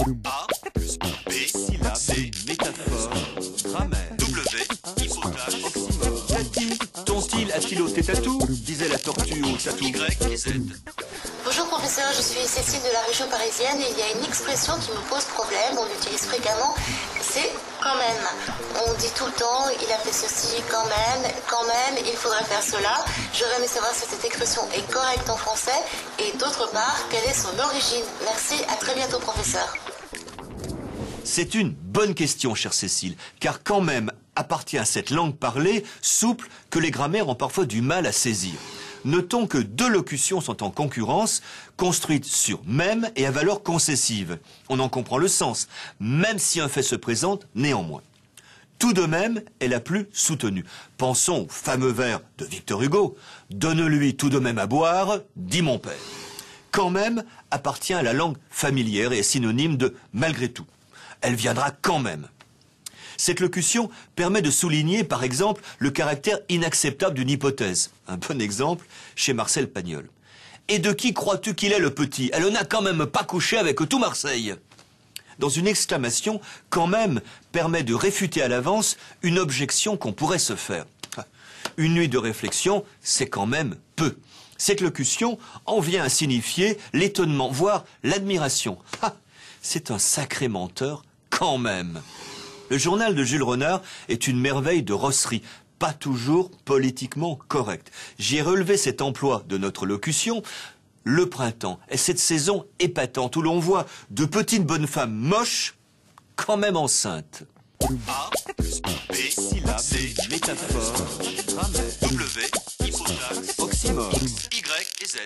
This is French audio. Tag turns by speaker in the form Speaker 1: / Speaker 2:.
Speaker 1: A plus B,
Speaker 2: syllabe,
Speaker 1: C,
Speaker 2: métaphore, grammaire,
Speaker 1: W, hypothèse,
Speaker 2: oxymore.
Speaker 3: Tati, ton style a-t-il ôté tatou? Disait la tortue au tatou.
Speaker 1: Y et Z.
Speaker 4: Bonjour professeur, je suis Cécile de la région parisienne et il y a une expression qui me pose problème, on l'utilise fréquemment, c'est quand même. On dit tout le temps, il a fait ceci, quand même, il faudrait faire cela. J'aurais aimé savoir si cette expression est correcte en français et d'autre part, quelle est son origine. Merci, à très bientôt professeur.
Speaker 3: C'est une bonne question, chère Cécile, car quand même appartient à cette langue parlée, souple, que les grammaires ont parfois du mal à saisir. Notons que deux locutions sont en concurrence, construites sur même et à valeur concessive. On en comprend le sens, même si un fait se présente néanmoins. Tout de même est la plus soutenue. Pensons au fameux vers de Victor Hugo. « Donne-lui tout de même à boire, dit mon père ». Quand même appartient à la langue familière et est synonyme de malgré tout. Elle viendra quand même. Cette locution permet de souligner, par exemple, le caractère inacceptable d'une hypothèse. Un bon exemple chez Marcel Pagnol. « Et de qui crois-tu qu'il est le petit? Elle n'a quand même pas couché avec tout Marseille !» Dans une exclamation, quand même, permet de réfuter à l'avance une objection qu'on pourrait se faire. Une nuit de réflexion, c'est quand même peu. Cette locution en vient à signifier l'étonnement, voire l'admiration. C'est un sacré menteur, quand même. Le journal de Jules Renard est une merveille de rosserie, pas toujours politiquement correcte. J'y ai relevé cet emploi de notre locution. Le printemps est cette saison épatante où l'on voit de petites bonnes femmes moches, quand même enceintes.
Speaker 1: A plus B,
Speaker 2: Syllabe,
Speaker 1: C,
Speaker 2: métaphore, grammaire,
Speaker 1: W, hypothèse,
Speaker 2: oxymore.
Speaker 1: Y et Z.